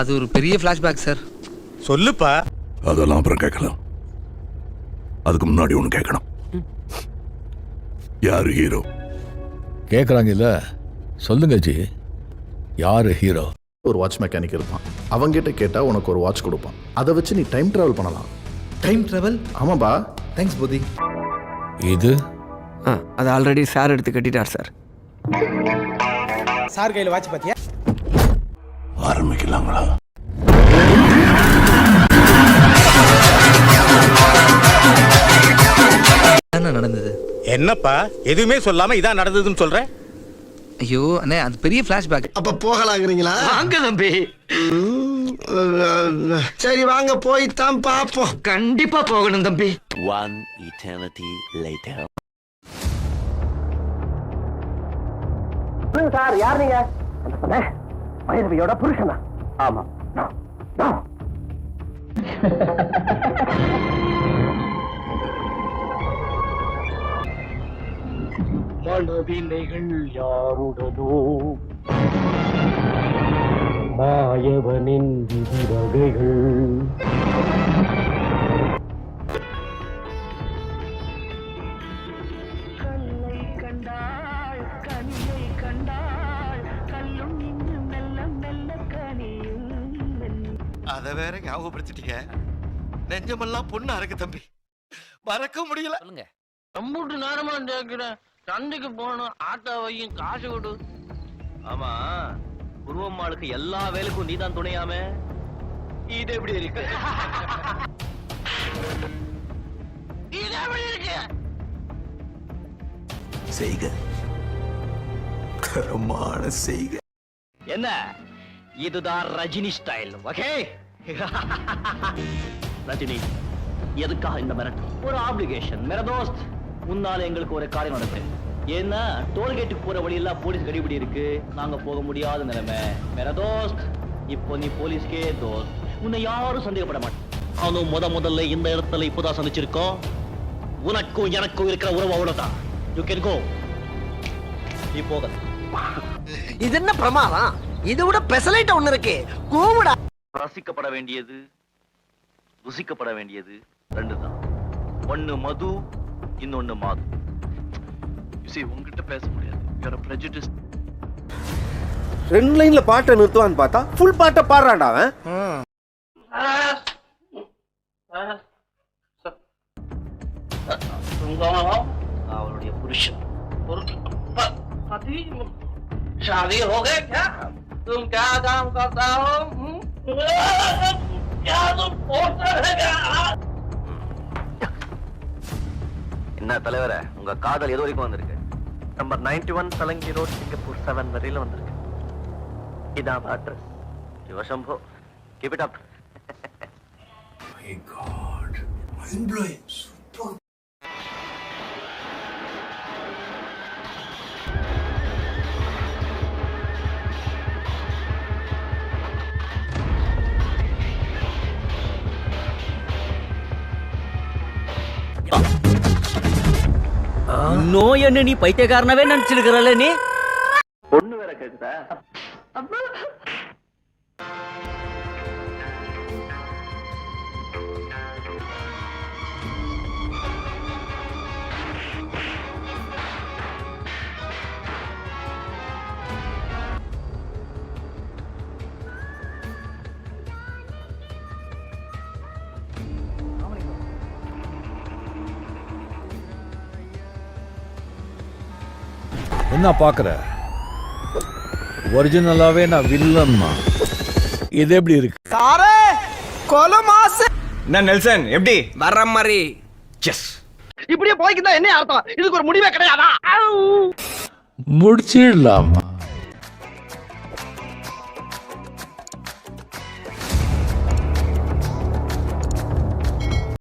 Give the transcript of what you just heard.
அது ஒரு பெரிய ஃப்ளாஷ்பேக் சார். சொல்லுப்பா. அதெல்லாம் அப்புறம் கேட்கலாம். அதுக்கு முன்னாடி ஒன்று கேட்கணும். யாரு ஹீரோ? கேட்குறாங்கல்ல, சொல்லுங்க ஜி. யாரு ஹீரோ? ஒரு வாட்ச் மெக்கானிக் இருப்பான். அவங்கிட்ட கேட்டால் உனக்கு ஒரு வாட்ச் கொடுப்பான். அதை வச்சு நீ டைம் ட்ராவல் பண்ணலாம். Time travel? ஆமாப்பா. தேங்க்ஸ் போதி. இது அது ஆல்ரெடி சார் எடுத்து கட்டிட்டார் சார். சார் கையில் வாட்ச் பார்த்தியா? ஆரம்பிக்கலாங்களா? என்ன நடந்தது? என்னப்பா எதுவுமே சொல்லாம இதான் நடந்ததுன்னு சொல்றேன்? ஐயோ அண்ணே, அது பெரிய ஃப்ளாஷ்பேக். அப்ப போகலாங்கிறீங்களா? வாங்க தம்பி. சரி வாங்க போய்தான் பாப்போம். கண்டிப்பா போகணும் தம்பி. One eternity later. சார் யார் நீங்க? பைரவியோட புருஷனா? ஆமா. மனவினைகள் யாருடனோ மாயவனின் விதிவகைகள். கல்லை கண்டாள் கனியை கண்டாள் கல்லும் இங்கு மெல்ல மெல்ல கனியும். அத வேற ஞாபகப்படுத்திட்டீங்க. நெஞ்சமெல்லாம் பொண்ணா இருக்கு தம்பி, மறக்க முடியல. ரொம்ப நேரமா கேக்குறேன். சந்தைக்கு போகணும், ஆட்டாவையும் காசு கொடு. ஆமா, உருவம்மாளுக்கு எல்லா வேலைக்கும் நீதான் துணையாமே. இது எப்படி இருக்கு? இது எப்படி இருக்கு? செய்க தரமான செய்க. என்ன இதுதான் ரஜினி ஸ்டைல். ஓகே ரஜினி, எதுக்காக இந்த மிரட்டு? ஒரு ஆப்ளிகேஷன். மேரா தோஸ்த், முன்னால எங்களுக்கு ஒரு காரியம் நடக்குது. ஏன்னா டோல்கேட்டுக்கு போற வழியெல்லாம் போலீஸ் கடிபிடி இருக்கு. நாங்க போக முடியாத நிலைமை. மேரா தோஸ்த், இப்போ நீ போலீஸ்கே தோஸ்த். உன்னை யாரும் சந்தேகப்பட மாட்டேன். அவனும் முதல்ல இந்த இடத்துல இப்போதான் சந்திச்சிருக்கோம். உனக்கும் எனக்கும் இருக்கிற உறவு அவ்வளவுதான். You can go. நீ போக. இது என்ன பிரமாதம்? இதை விட பெசலைட் ஒண்ணு இருக்கு. கூவுடா. ரசிக்கப்பட வேண்டியது, ருசிக்கப்பட வேண்டியது ரெண்டு தான். ஒன்னு மது, இன்னொன்னு மாது. உங்ககிட்ட பேச முடியாது. You're a prejudice. 2 லைன்ல பாட்டை நிறுத்துவான்னு பார்த்தா ஃபுல் பாட்டை பாடுறான்டா அவன். அவருடைய புருஷன். शादी हो गए क्या? तुम क्या काम करता हो? क्या तुम पोस्टर है क्या? என்ன தலைவரே, உங்க காதல் எது வரைக்கும் வந்திருக்கு? நம்பர் 91 சலங்கி ரோட், சிங்கப்பூர் 7 வரையில வந்திருக்கு. இதான் address. Sivasambo, keep it up. My God, mind blowing. Super. நோய் என்ன நீ பைத்தியக்காரனவே நினைச்சிருக்கிறல்ல நீ? பொண்ணு வேற கேக்குதா? என்ன பார்க்குற? ஒரிஜினலாவே நான் வில்லன்மா. இது எப்படி இருக்கு? சாரே கொல மாசு. என்ன நெல்சன் எப்படி வர்ற மாதிரி? எஸ். இப்படியே போய்க்கிட்டா என்ன அர்த்தம்? இதுக்கு ஒரு முடிவே கிடையாதா? முடிச்சிடலாமா?